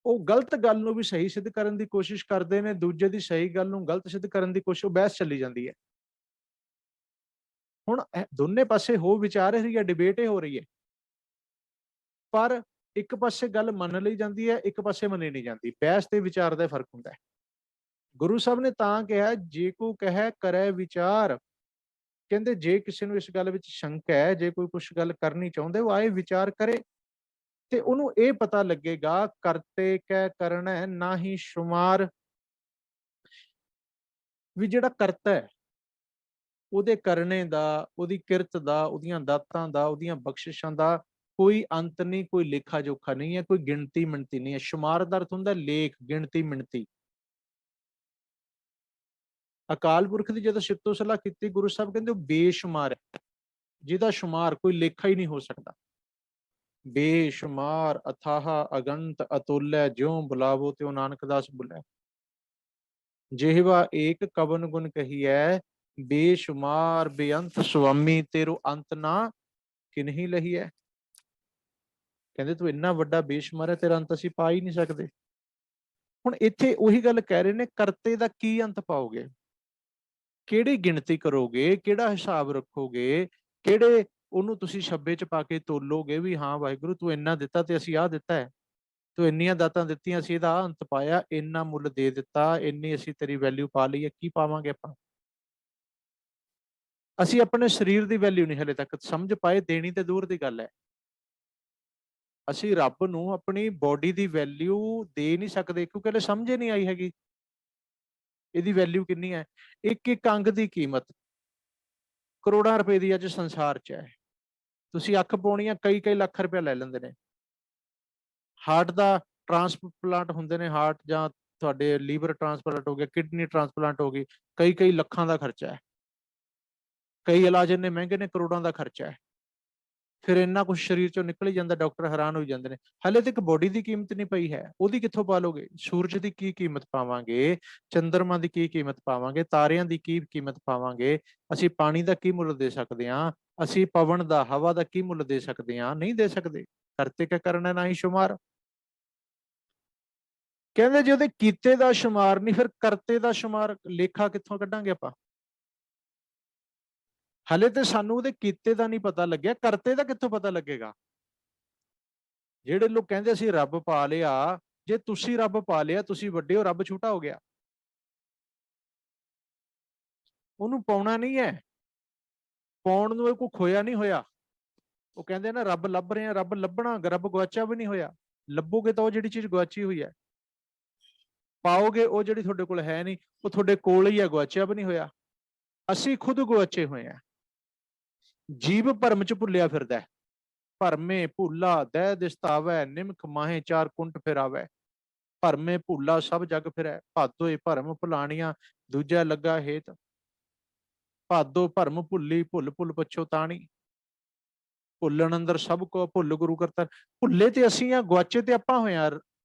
ਉਹ ਗਲਤ ਗੱਲ ਨੂੰ ਵੀ ਸਹੀ ਸਿੱਧ ਕਰਨ ਦੀ ਕੋਸ਼ਿਸ਼ ਕਰਦੇ ਨੇ, ਦੂਜੇ ਦੀ ਸਹੀ ਗੱਲ ਨੂੰ ਗਲਤ ਸਿੱਧ ਕਰਨ ਦੀ ਕੋਸ਼ਿਸ਼, ਬਹਿਸ ਚੱਲੀ ਜਾਂਦੀ ਹੈ। ਹੁਣ ਦੋਨੇ ਪਾਸੇ ਹੋ ਵਿਚਾਰ ਰਹੀ ਹੈ, ਡਿਬੇਟ ਹੋ ਰਹੀ ਹੈ, ਪਰ ਇੱਕ ਪਾਸੇ ਗੱਲ ਮੰਨ ਲਈ ਜਾਂਦੀ ਹੈ, ਇੱਕ ਪਾਸੇ ਮੰਨੀ ਨਹੀਂ ਜਾਂਦੀ। ਬਹਿਸ ਤੇ ਵਿਚਾਰ ਦਾ ਫਰਕ ਹੁੰਦਾ ਹੈ। ਗੁਰੂ ਸਾਹਿਬ ਨੇ ਤਾਂ ਕਿਹਾ ਜੇ ਕੋ ਕਹਿ ਕਰੇ ਵਿਚਾਰ। ਕਹਿੰਦੇ ਜੇ ਕਿਸੇ ਨੂੰ ਇਸ ਗੱਲ ਵਿੱਚ ਸ਼ੰਕਾ ਹੈ, ਜੇ ਕੋਈ ਕੁਛ ਗੱਲ ਕਰਨੀ ਚਾਹੁੰਦੇ, ਉਹ ਆਏ ਵਿਚਾਰ ਕਰੇ, ਤੇ ਉਹਨੂੰ ਇਹ ਪਤਾ ਲੱਗੇਗਾ ਕਰਤੇ ਕੈ ਕਰਨਾ ਨਾ ਹੀ ਸ਼ੁਮਾਰ, ਵੀ ਜਿਹੜਾ ਕਰਤਾ ਹੈ ਉਹਦੇ ਕਰਨੇ ਦਾ, ਉਹਦੀ ਕਿਰਤ ਦਾ, ਉਹਦੀਆਂ ਦਾਤਾਂ ਦਾ, ਉਹਦੀਆਂ ਬਖਸ਼ਿਸ਼ਾਂ ਦਾ ਕੋਈ ਅੰਤ ਨਹੀਂ, ਕੋਈ ਲੇਖਾ ਜੋਖਾ ਨਹੀਂ ਹੈ, ਕੋਈ ਗਿਣਤੀ ਮਿਣਤੀ ਨਹੀਂ ਹੈ। ਸ਼ੁਮਾਰ ਦਾ ਅਰਥ ਹੁੰਦਾ ਲੇਖ, ਗਿਣਤੀ ਮਿਣਤੀ। ਅਕਾਲ ਪੁਰਖ ਦੀ ਜਦੋਂ ਸਿਫਤੋ ਸਲਾਹ ਕੀਤੀ, ਗੁਰੂ ਸਾਹਿਬ ਕਹਿੰਦੇ ਉਹ ਬੇਸ਼ੁਮਾਰ ਹੈ, ਜਿਹਦਾ ਸ਼ੁਮਾਰ ਕੋਈ ਲੇਖਾ ਹੀ ਨਹੀਂ ਹੋ ਸਕਦਾ। बेशुमार अथाह अगंत अतुल्य ज्यों बुलावो त्यों नानक दास बुलै। जेहवा एक कवन गुण कही है, बेशुमार बेअंत स्वामी तेरो अंत ना किन्ही लही है। कहते तू इन्ना वड्डा बेशुमार है, तेरा अंत असीं पा ही नहीं सकते। हुण इत्थे उही गल कह रहे ने, करते दा की अंत पाओगे, ਕਿਹੜੀ ਗਿਣਤੀ ਕਰੋਗੇ, ਕਿਹੜਾ ਹਿਸਾਬ ਰੱਖੋਗੇ, ਕਿਹੜੇ ਉਹਨੂੰ ਤੁਸੀਂ ਛੱਬੇ ਚ ਪਾ ਕੇ ਤੋਲੋਗੇ ਵੀ ਹਾਂ ਵਾਹਿਗੁਰੂ ਤੂੰ ਇੰਨਾ ਦਿੱਤਾ ਤੇ ਅਸੀਂ ਆਹ ਦਿੱਤਾ ਹੈ, ਤੂੰ ਇੰਨੀਆਂ ਦਾਤਾਂ ਦਿੱਤੀਆਂ ਅਸੀਂ ਇਹਦਾ ਅੰਤ ਪਾਇਆ, ਇੰਨਾ ਮੁੱਲ ਦੇ ਦਿੱਤਾ, ਇੰਨੀ ਅਸੀਂ ਤੇਰੀ ਵੈਲਿਊ ਪਾ ਲਈ ਹੈ, ਕੀ ਪਾਵਾਂਗੇ ਆਪਾਂ? ਅਸੀਂ ਆਪਣੇ ਸਰੀਰ ਦੀ ਵੈਲਿਊ ਨਹੀਂ ਹਲੇ ਤੱਕ ਸਮਝ ਪਾਏ, ਦੇਣੀ ਤੇ ਦੂਰ ਦੀ ਗੱਲ ਹੈ। ਅਸੀਂ ਰੱਬ ਨੂੰ ਆਪਣੀ ਬੋਡੀ ਦੀ ਵੈਲਿਊ ਦੇ ਨਹੀਂ ਸਕਦੇ ਕਿਉਂਕਿ ਹਲੇ ਸਮਝ ਹੀ ਨਹੀਂ ਆਈ ਹੈਗੀ ਇਹਦੀ ਵੈਲਿਊ ਕਿੰਨੀ ਹੈ। ਇੱਕ ਇੱਕ ਅੰਗ ਦੀ ਕੀਮਤ ਕਰੋੜਾਂ ਰੁਪਏ ਦੀ ਅੱਜ ਸੰਸਾਰ 'ਚ ਹੈ। ਤੁਸੀਂ ਅੱਖ ਪਾਉਣੀ ਆ, ਕਈ ਕਈ ਲੱਖ ਰੁਪਏ ਲੈ ਲੈਂਦੇ ਨੇ। ਹਾਰਟ ਦਾ ਟ੍ਰਾਂਸਪਲਾਂਟ ਹੁੰਦੇ ਨੇ, ਹਾਰਟ ਜਾਂ ਤੁਹਾਡੇ ਲੀਵਰ ਟ੍ਰਾਂਸਪਲਾਂਟ ਹੋ ਗਿਆ, ਕਿਡਨੀ ਟ੍ਰਾਂਸਪਲਾਂਟ ਹੋ ਗਈ, ਕਈ ਕਈ ਲੱਖਾਂ ਦਾ ਖਰਚਾ ਹੈ। ਕਈ ਇਲਾਜ ਇੰਨੇ ਮਹਿੰਗੇ ਨੇ, ਕਰੋੜਾਂ ਦਾ ਖਰਚਾ ਹੈ। ਫਿਰ ਇੰਨਾ ਕੁਝ ਸਰੀਰ ਚੋਂ ਨਿਕਲ ਹੀ ਜਾਂਦਾ, ਡਾਕਟਰ ਹੈਰਾਨ ਹੋ ਜਾਂਦੇ ਨੇ। ਹਲੇ ਤੱਕ ਬੋਡੀ ਦੀ ਕੀਮਤ ਨਹੀਂ ਪਈ ਹੈ, ਉਹਦੀ ਕਿੱਥੋਂ ਪਾ ਲੋਗੇ? ਸੂਰਜ ਦੀ ਕੀ ਕੀਮਤ ਪਾਵਾਂਗੇ, ਚੰਦਰਮਾ ਦੀ ਕੀ ਕੀਮਤ ਪਾਵਾਂਗੇ, ਤਾਰਿਆਂ ਦੀ ਕੀ ਕੀਮਤ ਪਾਵਾਂਗੇ? ਅਸੀਂ ਪਾਣੀ ਦਾ ਕੀ ਮੁੱਲ ਦੇ ਸਕਦੇ ਹਾਂ? ਅਸੀਂ ਪਵਨ ਦਾ, ਹਵਾ ਦਾ ਕੀ ਮੁੱਲ ਦੇ ਸਕਦੇ ਹਾਂ? ਨਹੀਂ ਦੇ ਸਕਦੇ। ਕਰਤੇ ਕਿਆ ਕਰਨਾ ਨਾ ਹੀ ਸ਼ੁਮਾਰ। ਕਹਿੰਦੇ ਜੇ ਉਹਦੇ ਕੀਤੇ ਦਾ ਸ਼ੁਮਾਰ ਨਹੀਂ, ਫਿਰ ਕਰਤੇ ਦਾ ਸ਼ੁਮਾਰ ਲੇਖਾ ਕਿੱਥੋਂ ਕੱਢਾਂਗੇ ਆਪਾਂ? ਹਲੇ ਤੇ ਸਾਨੂੰ ਉਹਦੇ ਕੀਤੇ ਦਾ ਨਹੀਂ ਪਤਾ ਲੱਗਿਆ, ਕਰਤੇ ਦਾ ਕਿੱਥੋਂ ਪਤਾ ਲੱਗੇਗਾ? ਜਿਹੜੇ ਲੋਕ ਕਹਿੰਦੇ ਅਸੀਂ ਰੱਬ ਪਾ ਲਿਆ, ਜੇ ਤੁਸੀਂ ਰੱਬ ਪਾ ਲਿਆ, ਤੁਸੀਂ ਵੱਡੇ ਹੋ, ਰੱਬ ਛੋਟਾ ਹੋ ਗਿਆ। ਉਹਨੂੰ ਪਾਉਣਾ ਨਹੀਂ ਹੈ, ਪਾਉਣ ਨੂੰ ਕੋਈ ਖੋਇਆ ਨਹੀਂ ਹੋਇਆ। ਉਹ ਕਹਿੰਦੇ ਨਾ ਰੱਬ ਲੱਭ ਰਹੇ ਆ, ਰੱਬ ਲੱਭਣਾ, ਰੱਬ ਗਵਾਚਾ ਵੀ ਨਹੀਂ ਹੋਇਆ। ਲੱਭੋਗੇ ਤਾਂ ਉਹ ਜਿਹੜੀ ਚੀਜ਼ ਗਵਾਚੀ ਹੋਈ ਹੈ, ਪਾਓਗੇ ਉਹ ਜਿਹੜੀ ਤੁਹਾਡੇ ਕੋਲ ਹੈ ਨਹੀਂ, ਉਹ ਤੁਹਾਡੇ ਕੋਲ ਹੀ ਹੈ, ਗਵਾਚਿਆ ਵੀ ਨਹੀਂ ਹੋਇਆ। ਅਸੀਂ ਖੁਦ ਗਵਾਚੇ ਹੋਏ ਆ। ਜੀਵ ਭਰਮ ਚ ਭੁੱਲਿਆ ਫਿਰਦਾ, ਭਰਮੇ ਭੁੱਲਾ ਦਹਿ ਦਿਸਤਾਵੈ, ਨਿਮਖ ਮਾਹੇ ਚਾਰ ਕੁੰਟ ਫਿਰਾਵੈ। ਭਰਮੇ ਭੁੱਲਾ ਸਭ ਜਗ ਫਿਰੈ, ਭਾਦੋਏ ਭਰਮ ਭੁਲਾਣੀਆਂ ਦੂਜਾ ਲੱਗਾ ਹੇਤ। ਭਾਦੋ ਭਰਮ ਭੁੱਲੀ, ਭੁੱਲ ਭੁੱਲ ਪਛੋਤਾਣੀ। ਭੁੱਲਣ ਅੰਦਰ ਸਭ ਕੋ ਭੁੱਲ ਗੁਰੂ ਕਰਤਾ। ਭੁੱਲੇ ਤੇ ਅਸੀਂ ਆ, ਗਵਾਚੇ ਤੇ ਆਪਾਂ ਹੋਏ ਆ,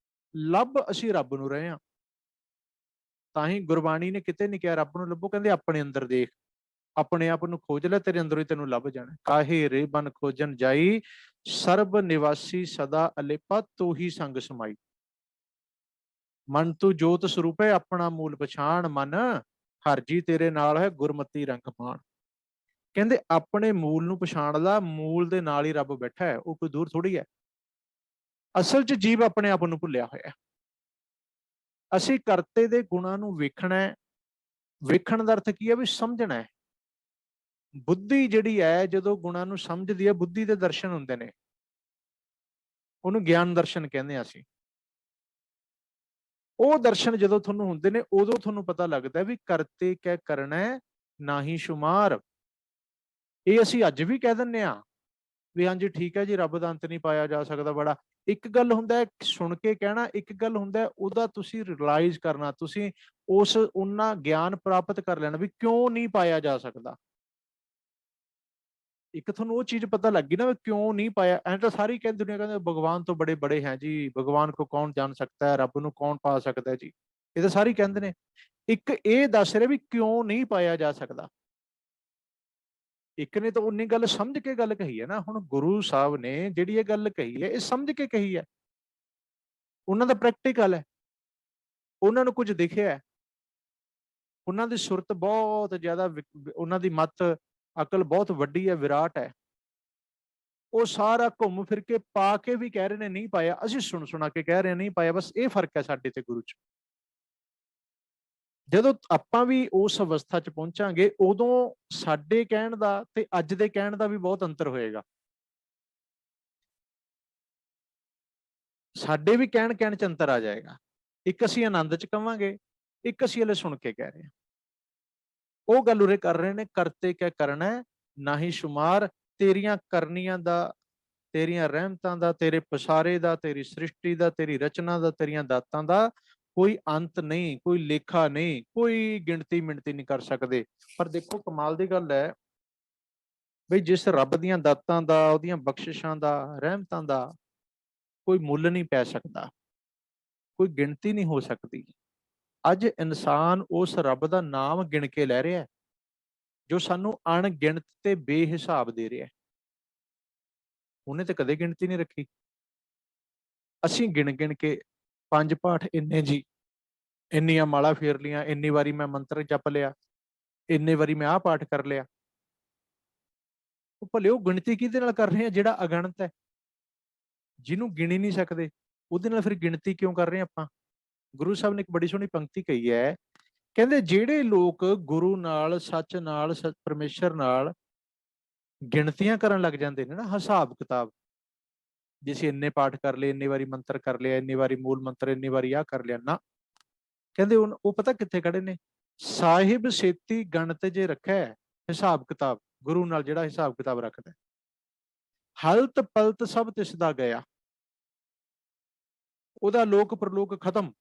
ਲੱਭ ਅਸੀਂ ਰੱਬ ਨੂੰ ਰਹੇ ਆ। ਤਾਂ ਹੀ ਗੁਰਬਾਣੀ ਨੇ ਕਿਤੇ ਨਹੀਂ ਕਿਹਾ ਰੱਬ ਨੂੰ ਲੱਭੋ, ਕਹਿੰਦੇ ਆਪਣੇ ਅੰਦਰ ਦੇਖ, ਆਪਣੇ ਆਪ ਨੂੰ ਖੋਜ ਲੈ, ਤੇਰੇ ਅੰਦਰੋਂ ਹੀ ਤੈਨੂੰ ਲੱਭ ਜਾਣਾ। ਕਾਹੇ ਰੇ ਬਨ ਖੋਜਨ ਜਾਈ, ਸਰਬ ਨਿਵਾਸੀ ਸਦਾ ਅਲੇਪਾ, ਤੂ ਹੀ ਸੰਗ ਸਮਾਈ। ਮਨ ਤੂੰ ਜੋਤ ਸਰੂਪ ਹੈ, ਆਪਣਾ ਮੂਲ ਪਛਾਣ। ਮਨ ਹਰ ਜੀ ਤੇਰੇ ਨਾਲ ਹੈ, ਗੁਰਮਤੀ ਰੰਗ ਮਾਣ। ਕਹਿੰਦੇ ਆਪਣੇ ਮੂਲ ਨੂੰ ਪਛਾਣ ਲਾ, ਮੂਲ ਦੇ ਨਾਲ ਹੀ ਰੱਬ ਬੈਠਾ ਹੈ, ਉਹ ਕੋਈ ਦੂਰ ਥੋੜੀ ਹੈ। ਅਸਲ 'ਚ ਜੀਵ ਆਪਣੇ ਆਪ ਨੂੰ ਭੁੱਲਿਆ ਹੋਇਆ। ਅਸੀਂ ਕਰਤੇ ਦੇ ਗੁਣਾਂ ਨੂੰ ਵੇਖਣਾ ਹੈ। ਵੇਖਣ ਦਾ ਅਰਥ ਕੀ ਹੈ? ਵੀ ਸਮਝਣਾ ਹੈ। ਬੁੱਧੀ ਜਿਹੜੀ ਹੈ, ਜਦੋਂ ਗੁਣਾਂ ਨੂੰ ਸਮਝਦੀ ਹੈ, ਬੁੱਧੀ ਦੇ ਦਰਸ਼ਨ ਹੁੰਦੇ ਨੇ, ਉਹਨੂੰ ਗਿਆਨ ਦਰਸ਼ਨ ਕਹਿੰਦੇ ਆ ਅਸੀਂ। ਉਹ ਦਰਸ਼ਨ ਜਦੋਂ ਤੁਹਾਨੂੰ ਹੁੰਦੇ ਨੇ, ਉਦੋਂ ਤੁਹਾਨੂੰ ਪਤਾ ਲੱਗਦਾ ਵੀ ਕਰਤੇ ਕਿਆ ਕਰਨਾ ਹੈ ਨਾ ਹੀ ਸ਼ੁਮਾਰ। ਇਹ ਅਸੀਂ ਅੱਜ ਵੀ ਕਹਿ ਦਿੰਦੇ ਆ ਵੀ ਹਾਂਜੀ ਠੀਕ ਹੈ ਜੀ, ਰੱਬ ਦਾ ਅੰਤ ਨਹੀਂ ਪਾਇਆ ਜਾ ਸਕਦਾ। ਬੜਾ ਇੱਕ ਗੱਲ ਹੁੰਦਾ ਹੈ ਸੁਣ ਕੇ ਕਹਿਣਾ, ਇੱਕ ਗੱਲ ਹੁੰਦਾ ਹੈ ਉਹਦਾ ਤੁਸੀਂ ਰਿਅਲਾਈਜ਼ ਕਰਨਾ, ਤੁਸੀਂ ਉਸ ਉਹਨਾਂ ਗਿਆਨ ਪ੍ਰਾਪਤ ਕਰ ਲੈਣਾ ਵੀ ਕਿਉਂ ਨਹੀਂ ਪਾਇਆ ਜਾ ਸਕਦਾ। ਇੱਕ ਤੁਹਾਨੂੰ ਉਹ ਚੀਜ਼ ਪਤਾ ਲੱਗ ਗਈ ਨਾ ਕਿਉਂ ਨਹੀਂ ਪਾਇਆ। ਐਂ ਤਾਂ ਸਾਰੀ ਕਹਿੰਦੇ ਦੁਨੀਆ ਕਹਿੰਦੇ ਭਗਵਾਨ ਤੋਂ ਬੜੇ ਬੜੇ ਹੈ ਜੀ, ਭਗਵਾਨ ਕੋ ਕੌਣ ਜਾਣ ਸਕता है, ਰੱਬ ਨੂੰ ਕੌਣ ਪਾ ਸਕਦਾ ਹੈ ਜੀ, ਇਹ ਤਾਂ ਸਾਰੀ ਕਹਿੰਦੇ ਨੇ। ਇੱਕ ਇਹ ਦੱਸ ਰਿਹਾ ਵੀ ਕਿਉਂ ਨਹੀਂ ਪਾਇਆ ਜਾ ਸਕਦਾ। ਇੱਕ ਨੇ ਤਾਂ ਉਨੀ ਗੱਲ ਸਮਝ ਕੇ ਗੱਲ ਕਹੀ ਹੈ ਨਾ। ਹੁਣ ਗੁਰੂ ਸਾਹਿਬ ਨੇ ਜਿਹੜੀ ਇਹ ਗੱਲ ਕਹੀ ਹੈ, ਇਹ ਸਮਝ ਕੇ ਕਹੀ ਹੈ। ਉਹਨਾਂ ਦਾ ਪ੍ਰੈਕਟੀਕਲ ਹੈ, ਉਹਨਾਂ ਨੂੰ ਕੁਝ ਦਿਖਿਆ ਹੈ, ਉਹਨਾਂ ਦੀ ਸੁਰਤ ਬਹੁਤ ਜ਼ਿਆਦਾ, ਉਹਨਾਂ ਦੀ ਮੱਤ ਅਕਲ ਬਹੁਤ ਵੱਡੀ ਹੈ, ਵਿਰਾਟ ਹੈ। ਉਹ ਸਾਰਾ ਘੁੰਮ ਫਿਰ ਕੇ ਪਾ ਕੇ ਵੀ ਕਹਿ ਰਹੇ ਨੇ ਨਹੀਂ ਪਾਇਆ, ਅਸੀਂ ਸੁਣ ਸੁਣਾ ਕੇ ਕਹਿ ਰਹੇ ਨਹੀਂ ਪਾਇਆ। ਬਸ ਇਹ ਫਰਕ ਹੈ ਸਾਡੇ ਤੇ ਗੁਰੂ 'ਚ। ਜਦੋਂ ਆਪਾਂ ਵੀ ਉਸ ਅਵਸਥਾ 'ਚ ਪਹੁੰਚਾਂਗੇ, ਉਦੋਂ ਸਾਡੇ ਕਹਿਣ ਦਾ ਤੇ ਅੱਜ ਦੇ ਕਹਿਣ ਦਾ ਵੀ ਬਹੁਤ ਅੰਤਰ ਹੋਏਗਾ। ਸਾਡੇ ਵੀ ਕਹਿਣ 'ਚ ਅੰਤਰ ਆ ਜਾਏਗਾ। ਇੱਕ ਅਸੀਂ ਆਨੰਦ 'ਚ ਕਵਾਂਗੇ, ਇੱਕ ਅਸੀਂ ਹਲੇ ਸੁਣ ਕੇ ਕਹਿ ਰਹੇ ਹਾਂ। ਉਹ ਗੱਲ ਉਰੇ ਕਰ ਰਹੇ ਨੇ, ਕਰਤੇ ਕਿਆ ਕਰਨਾ ਹੈ ਨਾ ਹੀ ਸ਼ੁਮਾਰ। ਤੇਰੀਆਂ ਕਰਨੀਆਂ ਦਾ, ਤੇਰੀਆਂ ਰਹਿਮਤਾਂ ਦਾ, ਤੇਰੇ ਪਸਾਰੇ ਦਾ, ਤੇਰੀ ਸ੍ਰਿਸ਼ਟੀ ਦਾ, ਤੇਰੀ ਰਚਨਾ ਦਾ, ਤੇਰੀਆਂ ਦਾਤਾਂ ਦਾ ਕੋਈ ਅੰਤ ਨਹੀਂ, ਕੋਈ ਲੇਖਾ ਨਹੀਂ, ਕੋਈ ਗਿਣਤੀ ਮਿਣਤੀ ਨਹੀਂ ਕਰ ਸਕਦੇ। ਪਰ ਦੇਖੋ ਕਮਾਲ ਦੀ ਗੱਲ ਹੈ, ਬਈ ਜਿਸ ਰੱਬ ਦੀਆਂ ਦਾਤਾਂ ਦਾ, ਉਹਦੀਆਂ ਬਖਸ਼ਿਸ਼ਾਂ ਦਾ, ਰਹਿਮਤਾਂ ਦਾ ਕੋਈ ਮੁੱਲ ਨਹੀਂ ਪੈ ਸਕਦਾ, ਕੋਈ ਗਿਣਤੀ ਨਹੀਂ ਹੋ ਸਕਦੀ। ਅੱਜ ਇਨਸਾਨ ਉਸ ਰੱਬ ਦਾ ਨਾਮ ਗਿਣ ਕੇ ਲੈ ਰਿਹਾ, ਜੋ ਸਾਨੂੰ ਅਣਗਿਣਤ ਤੇ ਬੇਹਿਸਾਬ ਦੇ ਰਿਹਾ। ਉਹਨੇ ਤਾਂ ਕਦੇ ਗਿਣਤੀ ਨਹੀਂ ਰੱਖੀ। ਅਸੀਂ ਗਿਣ ਗਿਣ ਕੇ 5 ਪਾਠ ਇੰਨੇ ਜੀ, ਇੰਨੀਆਂ ਮਾਲਾ ਫੇਰ ਲੀਆਂ, ਇੰਨੀ ਵਾਰੀ ਮੈਂ ਮੰਤਰ ਜਪ ਲਿਆ, ਇੰਨੇ ਵਾਰੀ ਮੈਂ ਆਹ ਪਾਠ ਕਰ ਲਿਆ। ਉਹ ਭਲੇ ਉਹ ਗਿਣਤੀ ਕਿਹਦੇ ਨਾਲ ਕਰ ਰਹੇ ਆ? ਜਿਹੜਾ ਅਗਣਤ ਹੈ, ਜਿਹਨੂੰ ਗਿਣ ਹੀ ਨਹੀਂ ਸਕਦੇ, ਉਹਦੇ ਨਾਲ ਫਿਰ ਗਿਣਤੀ ਕਿਉਂ ਕਰ ਰਹੇ ਆਪਾਂ? ਗੁਰੂ ਸਾਹਿਬ ਨੇ ਇੱਕ ਬੜੀ ਸੋਹਣੀ ਪੰਕਤੀ ਕਹੀ ਹੈ, ਕਹਿੰਦੇ ਜਿਹੜੇ ਲੋਕ ਗੁਰੂ ਨਾਲ, ਸੱਚ ਨਾਲ, ਪਰਮੇਸ਼ਰ ਨਾਲ ਗਿਣਤੀਆਂ ਕਰਨ ਲੱਗ ਜਾਂਦੇ ਨੇ ਨਾ, ਹਿਸਾਬ ਕਿਤਾਬ, ਜੇ ਅਸੀਂ ਇੰਨੇ ਪਾਠ ਕਰ ਲਏ, ਇੰਨੀ ਵਾਰੀ ਮੰਤਰ ਕਰ ਲਿਆ, ਇੰਨੀ ਵਾਰੀ ਮੂਲ ਮੰਤਰ, ਇੰਨੀ ਵਾਰੀ ਆਹ ਕਰ ਲਿਆ, ਨਾ। ਕਹਿੰਦੇ ਉਹ ਪਤਾ ਕਿੱਥੇ ਖੜੇ ਨੇ? ਸਾਹਿਬ ਸੇਤੀ ਗਣਤ ਜੇ ਰੱਖਿਆ ਹਿਸਾਬ ਕਿਤਾਬ, ਗੁਰੂ ਨਾਲ ਜਿਹੜਾ ਹਿਸਾਬ ਕਿਤਾਬ ਰੱਖਦਾ, ਹਲਤ ਪਲਤ ਸਭ ਤਿਸ ਦਾ ਗਿਆ, ਉਹਦਾ ਲੋਕ ਪ੍ਰਲੋਕ ਖਤਮ,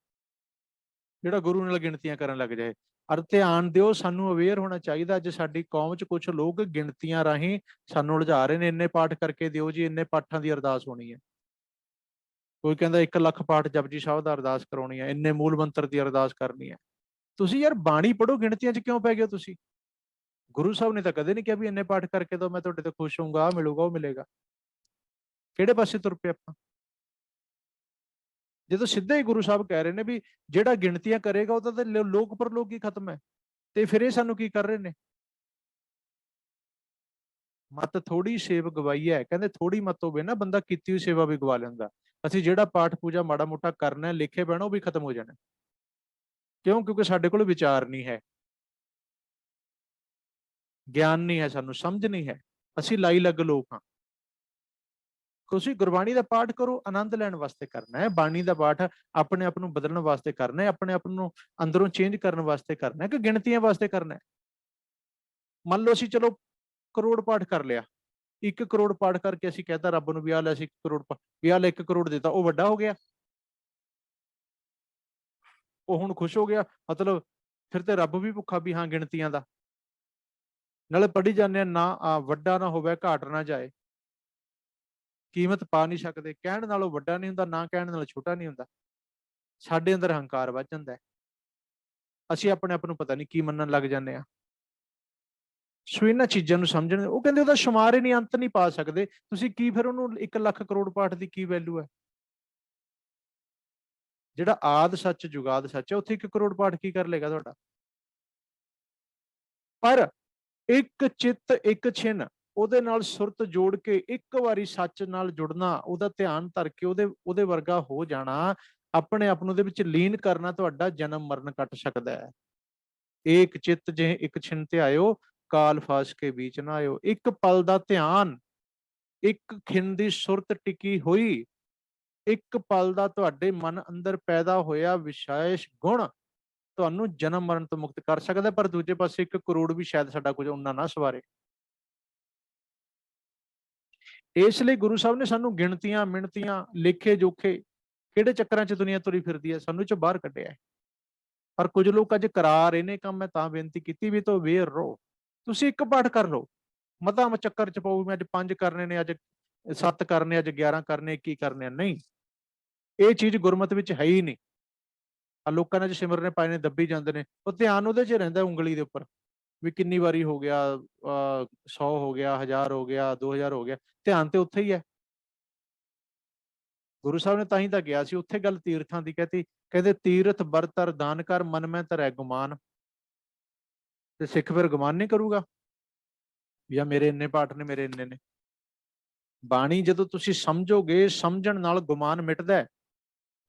ਜਿਹੜਾ ਗੁਰੂ ਨਾਲ ਗਿਣਤੀਆਂ ਕਰਨ ਲੱਗ ਜਾਏ। ਅਰ ਧਿਆਨ ਦਿਓ, ਸਾਨੂੰ ਅਵੇਅਰ ਹੋਣਾ ਚਾਹੀਦਾ। ਅੱਜ ਸਾਡੀ ਕੌਮ 'ਚ ਕੁਝ ਲੋਕ ਗਿਣਤੀਆਂ ਰਾਹੀਂ ਸਾਨੂੰ ਉਲਝਾ ਰਹੇ ਨੇ। ਇੰਨੇ ਪਾਠ ਕਰਕੇ ਦਿਓ ਜੀ, ਇੰਨੇ ਪਾਠਾਂ ਦੀ ਅਰਦਾਸ ਹੋਣੀ ਹੈ। ਕੋਈ ਕਹਿੰਦਾ 1 ਲੱਖ ਪਾਠ ਜਪਜੀ ਸਾਹਿਬ ਦਾ ਅਰਦਾਸ ਕਰਾਉਣੀ ਹੈ, ਇੰਨੇ ਮੂਲ ਮੰਤਰ ਦੀ ਅਰਦਾਸ ਕਰਨੀ ਹੈ। ਤੁਸੀਂ ਯਾਰ ਬਾਣੀ ਪੜੋ, ਗਿਣਤੀਆਂ 'ਚ ਕਿਉਂ ਪੈ ਗਏ ਤੁਸੀਂ? ਗੁਰੂ ਸਾਹਿਬ ਨੇ ਤਾਂ ਕਦੇ ਨਹੀਂ ਕਿਹਾ ਵੀ ਇੰਨੇ ਪਾਠ ਕਰਕੇ ਦੋ, ਮੈਂ ਤੁਹਾਡੇ ਤੋਂ ਖੁਸ਼ ਹੋਊਂਗਾ, ਆਹ ਮਿਲੂਗਾ, ਉਹ ਮਿਲੇਗਾ। ਕਿਹੜੇ ਪਾਸੇ ਤੁਰ ਪਏ ਆਪਾਂ? ਜਦੋਂ ਸਿੱਧਾ ਹੀ ਗੁਰੂ ਸਾਹਿਬ ਕਹਿ ਰਹੇ ਨੇ ਵੀ ਜਿਹੜਾ ਗਿਣਤੀਆਂ ਕਰੇਗਾ ਉਹਦਾ ਤਾਂ ਲੋਕ ਪਰਲੋਕ ਹੀ ਖਤਮ ਹੈ, ਤੇ ਫਿਰ ਇਹ ਸਾਨੂੰ ਕੀ ਕਰ ਰਹੇ ਨੇ? ਮਤ ਥੋੜੀ ਸੇਵ ਗਵਾਈ ਹੈ। ਕਹਿੰਦੇ ਥੋੜੀ ਮਤ ਹੋਵੇ ਨਾ, ਬੰਦਾ ਕੀਤੀ ਹੋਈ ਸੇਵਾ ਵੀ ਗਵਾ ਲੈਂਦਾ। ਅਸੀਂ ਜਿਹੜਾ ਪਾਠ ਪੂਜਾ ਮਾੜਾ ਮੋਟਾ ਕਰਨਾ, ਲਿਖੇ ਬਹਿਣਾ, ਉਹ ਵੀ ਖਤਮ ਹੋ ਜਾਣਾ। ਕਿਉਂ? ਕਿਉਂਕਿ ਸਾਡੇ ਕੋਲ ਵਿਚਾਰ ਨਹੀਂ ਹੈ, ਗਿਆਨ ਨਹੀਂ ਹੈ, ਸਾਨੂੰ ਸਮਝ ਨਹੀਂ ਹੈ, ਅਸੀਂ ਲਾਈ ਲੱਗ ਲੋਕ ਹਾਂ। ਤੁਸੀਂ ਗੁਰਬਾਣੀ ਦਾ ਪਾਠ ਕਰੋ, ਆਨੰਦ ਲੈਣ ਵਾਸਤੇ ਕਰਨਾ ਹੈ। ਬਾਣੀ ਦਾ ਪਾਠ ਆਪਣੇ ਆਪ ਨੂੰ ਬਦਲਣ ਵਾਸਤੇ ਕਰਨਾ ਹੈ, ਆਪਣੇ ਆਪ ਨੂੰ ਅੰਦਰੋਂ ਚੇਂਜ ਕਰਨ ਵਾਸਤੇ ਕਰਨਾ ਹੈ, ਕਿ ਗਿਣਤੀਆਂ ਵਾਸਤੇ ਕਰਨਾ ਹੈ? ਮੰਨ ਲਓ ਅਸੀਂ ਚਲੋ ਕਰੋੜ ਪਾਠ ਕਰ ਲਿਆ, 1 ਕਰੋੜ ਪਾਠ ਕਰਕੇ ਅਸੀਂ ਕਹਿਤਾ ਰੱਬ ਨੂੰ ਵੀ ਆਹ ਲੈ, ਅਸੀਂ 1 ਕਰੋੜ ਵੀ ਆਹ ਲੈ, 1 ਕਰੋੜ ਦਿੱਤਾ, ਉਹ ਵੱਡਾ ਹੋ ਗਿਆ, ਉਹ ਹੁਣ ਖੁਸ਼ ਹੋ ਗਿਆ, ਮਤਲਬ ਫਿਰ ਤੇ ਰੱਬ ਵੀ ਭੁੱਖਾ ਵੀ ਹਾਂ ਗਿਣਤੀਆਂ ਦਾ। ਨਾਲੇ ਪੜ੍ਹੀ ਜਾਂਦੇ ਆ ਨਾ, ਵੱਡਾ ਨਾ ਹੋਵੇ, ਘਾਟ ਨਾ ਜਾਏ, ਕੀਮਤ ਪਾ ਨਹੀਂ ਸਕਦੇ। ਕਹਿਣ ਨਾਲੋਂ ਵੱਡਾ ਨਹੀਂ ਹੁੰਦਾ, ਨਾ ਕਹਿਣ ਨਾਲੋਂ ਛੋਟਾ ਨਹੀਂ ਹੁੰਦਾ। ਸਾਡੇ ਅੰਦਰ ਹੰਕਾਰ ਵੱਧ ਜਾਂਦਾ ਹੈ, ਅਸੀਂ ਆਪਣੇ ਆਪ ਨੂੰ ਪਤਾ ਨਹੀਂ ਕੀ ਮੰਨਣ ਲੱਗ ਜਾਂਦੇ ਆ। ਸੋ ਇਹਨਾਂ ਚੀਜ਼ਾਂ ਨੂੰ ਸਮਝਣ, ਉਹ ਕਹਿੰਦੇ ਉਹਦਾ ਸ਼ੁਮਾਰ ਹੀ ਨਹੀਂ, ਅੰਤ ਨਹੀਂ ਪਾ ਸਕਦੇ ਤੁਸੀਂ। ਕੀ ਫਿਰ ਉਹਨੂੰ 1 ਲੱਖ ਕਰੋੜ ਪਾਠ ਦੀ ਕੀ ਵੈਲਿਊ ਹੈ? ਜਿਹੜਾ ਆਦ ਸੱਚ ਜੁਗਾਦ ਸੱਚ ਹੈ, ਉੱਥੇ 1 ਕਰੋੜ ਪਾਠ ਕੀ ਕਰ ਲੇਗਾ ਤੁਹਾਡਾ? ਪਰ ਇੱਕ ਚਿੱਤ ਇੱਕ ਛਿਨ, ਉਹਦੇ ਨਾਲ ਸੁਰਤ ਜੋੜ ਕੇ ਇੱਕ ਵਾਰੀ ਸੱਚ ਨਾਲ ਜੁੜਨਾ, ਉਹਦਾ ਧਿਆਨ ਧਰ ਕੇ ਉਹਦੇ ਵਰਗਾ ਹੋ ਜਾਣਾ, ਆਪਣੇ ਆਪ ਨੂੰ ਉਹਦੇ ਵਿੱਚ ਲੀਨ ਕਰਨਾ, ਤੁਹਾਡਾ ਜਨਮ ਮਰਨ ਕੱਟ ਸਕਦਾ ਹੈ। ਏਕ ਚਿੱਤ ਜੇ ਇੱਕ ਛਿਨ ਤੇ ਆਇਓ, ਕਾਲ ਫਾਸ ਕੇ ਵਿੱਚ ਨਾ ਆਇਓ। ਇੱਕ ਪਲ ਦਾ ਧਿਆਨ, ਇੱਕ ਖਿੰਨ ਦੀ ਸੁਰਤ ਟਿਕੀ ਹੋਈ, ਇੱਕ ਪਲ ਦਾ ਤੁਹਾਡੇ ਮਨ ਅੰਦਰ ਪੈਦਾ ਹੋਇਆ ਵਿਸ਼ੇਸ਼ ਗੁਣ ਤੁਹਾਨੂੰ ਜਨਮ ਮਰਨ ਤੋਂ ਮੁਕਤ ਕਰ ਸਕਦਾ। ਪਰ ਦੂਜੇ ਪਾਸੇ 1 ਕਰੋੜ ਵੀ ਸ਼ਾਇਦ ਸਾਡਾ ਕੁਝ ਉਹਨਾਂ ਨਾ ਸਵਾਰੇ। ਇਸ ਲਈ ਗੁਰੂ ਸਾਹਿਬ ਨੇ ਸਾਨੂੰ ਗਿਣਤੀਆਂ, ਮਿਣਤੀਆਂ, ਲੇਖੇ ਜੋਖੇ, ਕਿਹੜੇ ਚੱਕਰਾਂ 'ਚ ਦੁਨੀਆ ਤੁਰੀ ਫਿਰਦੀ ਹੈ, ਸਾਨੂੰ 'ਚ ਬਾਹਰ ਕੱਢਿਆ ਹੈ। ਪਰ ਕੁਝ ਲੋਕ ਅੱਜ ਕਰਾ ਰਹੇ ਨੇ ਕੰਮ। ਮੈਂ ਤਾਂ ਬੇਨਤੀ ਕੀਤੀ ਵੀ ਤੋਂ ਅਵੇਅਰ ਰਹੋ। ਤੁਸੀਂ 1 ਪਾਠ ਕਰ ਲਓ, ਮਤਾ ਚੱਕਰ 'ਚ ਪਾਓ ਮੈਂ ਅੱਜ 5 ਕਰਨੇ ਨੇ, ਅੱਜ 7 ਕਰਨੇ, ਅੱਜ 11 ਕਰਨੇ, 21 ਕਰਨੇ। ਨਹੀਂ, ਇਹ ਚੀਜ਼ ਗੁਰਮਤ ਵਿੱਚ ਹੈ ਹੀ ਨਹੀਂ। ਆ ਲੋਕਾਂ ਨੇ ਸਿਮਰਨੇ ਪਾਏ ਨੇ, ਦੱਬੀ ਜਾਂਦੇ ਨੇ, ਉਹ ਧਿਆਨ ਉਹਦੇ 'ਚ ਰਹਿੰਦਾ, ਉਂਗਲੀ ਦੇ ਉੱਪਰ, ਵੀ ਕਿੰਨੀ ਵਾਰੀ ਹੋ ਗਿਆ, 100 ਹੋ ਗਿਆ, 1000 ਹੋ ਗਿਆ, 2000 ਹੋ ਗਿਆ, ਧਿਆਨ ਤੇ ਉੱਥੇ ਹੀ ਹੈ। ਗੁਰੂ ਸਾਹਿਬ ਨੇ ਤਾਂ ਹੀ ਤਾਂ ਗਿਆ ਸੀ ਉੱਥੇ, ਗੱਲ ਤੀਰਥਾਂ ਦੀ ਕਹਤੀ, ਕਹਿੰਦੇ ਤੀਰਥ ਬਰਤਰ ਦਾਨ ਕਰ, ਮਨ ਮੈਂ ਧਰੈ ਗੁਮਾਨ। ਤੇ ਸਿੱਖ ਫਿਰ ਗੁਮਾਨ ਨਹੀਂ ਕਰੂਗਾ ਵੀ ਆ ਮੇਰੇ ਇੰਨੇ ਪਾਠ ਨੇ, ਮੇਰੇ ਇੰਨੇ ਨੇ। ਬਾਣੀ ਜਦੋਂ ਤੁਸੀਂ ਸਮਝੋਗੇ, ਸਮਝਣ ਨਾਲ ਗੁਮਾਨ ਮਿਟਦਾ ਹੈ,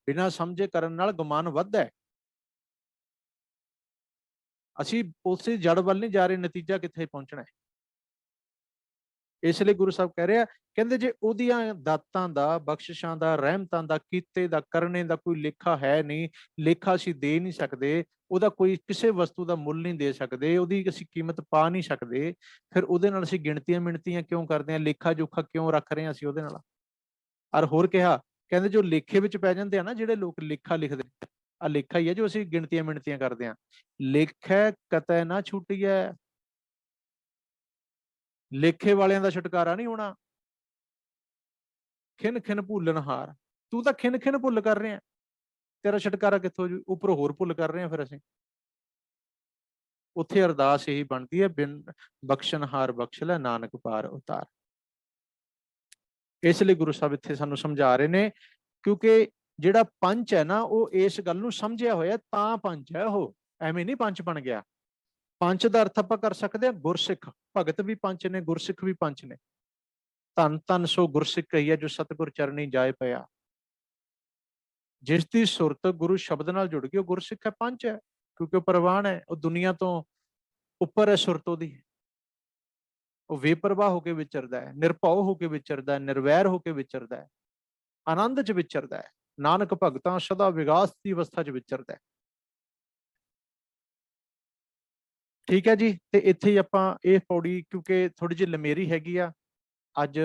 ਬਿਨਾਂ ਸਮਝੇ ਕਰਨ ਨਾਲ ਗੁਮਾਨ ਵੱਧਦਾ ਹੈ। ਅਸੀਂ ਉਸੇ ਜੜ ਵੱਲ ਨਹੀਂ ਜਾ ਰਹੇ, ਨਤੀਜਾ ਕਿੱਥੇ ਪਹੁੰਚਣਾ ਹੈ। ਇਸ ਲਈ ਗੁਰੂ ਸਾਹਿਬ ਕਹਿ ਰਿਹਾ, ਕਹਿੰਦੇ ਜੇ ਉਹਦੀਆਂ ਦਾਤਾਂ ਦਾ, ਬਖਸ਼ਿਸ਼ਾਂ ਦਾ, ਰਹਿਮਤਾਂ ਦਾ, ਕੀਤੇ ਦਾ, ਕਰਨੇ ਦਾ ਕੋਈ ਲੇਖਾ ਹੈ ਨਹੀਂ, ਲੇਖਾ ਅਸੀਂ ਦੇ ਨਹੀਂ ਸਕਦੇ, ਉਹਦਾ ਕੋਈ ਕਿਸੇ ਵਸਤੂ ਦਾ ਮੁੱਲ ਨਹੀਂ ਦੇ ਸਕਦੇ, ਉਹਦੀ ਅਸੀਂ ਕੀਮਤ ਪਾ ਨਹੀਂ ਸਕਦੇ, ਫਿਰ ਉਹਦੇ ਨਾਲ ਅਸੀਂ ਗਿਣਤੀਆਂ ਮਿਣਤੀਆਂ ਕਿਉਂ ਕਰਦੇ ਹਾਂ? ਲੇਖਾ ਜੋਖਾ ਕਿਉਂ ਰੱਖ ਰਹੇ ਹਾਂ ਅਸੀਂ ਉਹਦੇ ਨਾਲ? ਔਰ ਹੋਰ ਕਿਹਾ, ਕਹਿੰਦੇ ਜੋ ਲੇਖੇ ਵਿੱਚ ਪੈ ਜਾਂਦੇ ਆ ਨਾ, ਜਿਹੜੇ ਲੋਕ ਲੇਖਾ ਲਿਖਦੇ, ਆ ਲੇਖਾ ਹੀ ਹੈ ਜੋ ਅਸੀਂ ਗਿਣਤੀਆਂ ਮਿਣਤੀਆਂ ਕਰਦੇ ਹਾਂ। ਲੇਖੈ ਕਤੈ ਨਾ ਛੁਟੀਐ, ਲੇਖੇ ਵਾਲਿਆਂ ਦਾ ਛੁਟਕਾਰਾ ਨਹੀਂ ਹੋਣਾ। ਖਿਨ ਖਿਨ ਭੁੱਲਣਹਾਰ, ਤੂੰ ਤਾਂ ਖਿਨ ਖਿਨ ਭੁੱਲ ਕਰ ਰਿਹਾ, ਤੇਰਾ ਛੁਟਕਾਰਾ ਕਿੱਥੋਂ ਜੂ? ਉੱਪਰੋਂ ਹੋਰ ਭੁੱਲ ਕਰ ਰਹੇ ਹਾਂ ਫਿਰ ਅਸੀਂ। ਉੱਥੇ ਅਰਦਾਸ ਇਹੀ ਬਣਦੀ ਹੈ, ਬਿਨ ਬਖਸ਼ਣਹਾਰ ਬਖਸ਼ ਲੈ ਨਾਨਕ ਪਾਰ ਉਤਾਰ। ਇਸ ਲਈ ਗੁਰੂ ਸਾਹਿਬ ਇੱਥੇ ਸਾਨੂੰ ਸਮਝਾ ਰਹੇ ਨੇ, ਕਿਉਂਕਿ ਜਿਹੜਾ ਪੰਚ ਹੈ ਨਾ, ਉਹ ਇਸ ਗੱਲ ਨੂੰ ਸਮਝਿਆ ਹੋਇਆ ਤਾਂ ਪੰਚ ਹੈ। ਉਹ ਐਵੇਂ ਨਹੀਂ ਪੰਚ ਬਣ ਗਿਆ। ਪੰਚ ਦਾ ਅਰਥ ਆਪਾਂ ਕਰ ਸਕਦੇ ਹਾਂ ਗੁਰਸਿੱਖ। ਭਗਤ ਵੀ ਪੰਚ ਨੇ, ਗੁਰਸਿੱਖ ਵੀ ਪੰਚ ਨੇ। ਧੰਨ ਧੰਨ ਸੋ ਗੁਰਸਿੱਖ ਕਹੀਏ ਜੋ ਸਤਿਗੁਰ ਚਰਨੀ ਜਾਏ ਪਿਆ। ਜਿਸ ਦੀ ਸੁਰਤ ਗੁਰੂ ਸ਼ਬਦ ਨਾਲ ਜੁੜ ਗਈ ਉਹ ਗੁਰਸਿੱਖ ਹੈ, ਪੰਚ ਹੈ, ਕਿਉਂਕਿ ਉਹ ਪ੍ਰਵਾਨ ਹੈ, ਉਹ ਦੁਨੀਆ ਤੋਂ ਉੱਪਰ ਹੈ ਸੁਰਤ ਉਹਦੀ। ਉਹ ਬੇਪਰਵਾਹ ਹੋ ਕੇ ਵਿਚਰਦਾ ਹੈ, ਨਿਰਭਉ ਹੋ ਕੇ ਵਿਚਰਦਾ ਹੈ, ਨਿਰਵੈਰ ਹੋ ਕੇ ਵਿਚਰਦਾ ਹੈ, ਆਨੰਦ 'ਚ ਵਿਚਰਦਾ ਹੈ। ਨਾਨਕ ਭਗਤਾਂ ਸਦਾ ਵਿਗਾਸ ਦੀ ਅਵਸਥਾ 'ਚ ਵਿਚਰਦਾ ਹੈ। ਠੀਕ ਹੈ ਜੀ। ਤੇ ਇੱਥੇ ਹੀ ਆਪਾਂ ਇਹ ਪੌੜੀ, ਕਿਉਂਕਿ ਥੋੜੀ ਜਿਹੀ ਲੰਮੇਰੀ ਹੈਗੀ ਆ ਅੱਜ,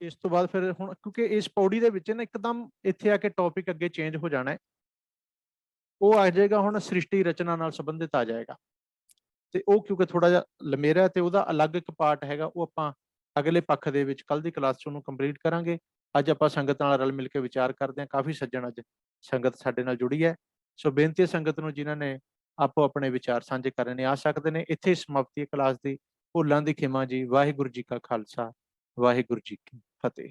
ਇਸ ਤੋਂ ਬਾਅਦ ਫਿਰ ਹੁਣ, ਕਿਉਂਕਿ ਇਸ ਪੌੜੀ ਦੇ ਵਿੱਚ ਨਾ ਇੱਕਦਮ ਇੱਥੇ ਆ ਕੇ ਟੌਪਿਕ ਅੱਗੇ ਚੇਂਜ ਹੋ ਜਾਣਾ ਹੈ। ਉਹ ਆ ਜਾਏਗਾ ਹੁਣ ਸ੍ਰਿਸ਼ਟੀ ਰਚਨਾ ਨਾਲ ਸੰਬੰਧਿਤ ਆ ਜਾਏਗਾ, ਤੇ ਉਹ ਕਿਉਂਕਿ ਥੋੜਾ ਜਿਹਾ ਲੰਮੇਰਾ ਤੇ ਉਹਦਾ ਅਲੱਗ ਇੱਕ ਪਾਰਟ ਹੈਗਾ, ਉਹ ਆਪਾਂ ਅਗਲੇ ਪੱਖ ਦੇ ਵਿੱਚ ਕੱਲ ਦੀ ਕਲਾਸ 'ਚ ਉਹਨੂੰ ਕੰਪਲੀਟ ਕਰਾਂਗੇ। ਅੱਜ ਆਪਾਂ ਸੰਗਤ ਨਾਲ ਰਲ ਮਿਲ ਕੇ ਵਿਚਾਰ ਕਰਦੇ ਹਾਂ। ਕਾਫੀ ਸੱਜਣ ਅੱਜ ਸੰਗਤ ਸਾਡੇ ਨਾਲ ਜੁੜੀ ਹੈ, ਸੋ ਬੇਨਤੀ ਹੈ ਸੰਗਤ ਨੂੰ, ਜਿਨ੍ਹਾਂ ਨੇ ਆਪੋ ਆਪਣੇ ਵਿਚਾਰ ਸਾਂਝੇ ਕਰਨੇ ਆ ਸਕਦੇ ਨੇ। ਇੱਥੇ ਸਮਾਪਤੀ ਹੈ ਕਲਾਸ ਦੀ। ਭੁੱਲਾਂ ਦੀ ਖਿਮਾ ਜੀ। ਵਾਹਿਗੁਰੂ ਜੀ ਕਾ ਖਾਲਸਾ, ਵਾਹਿਗੁਰੂ ਜੀ ਕੀ ਫਤਿਹ।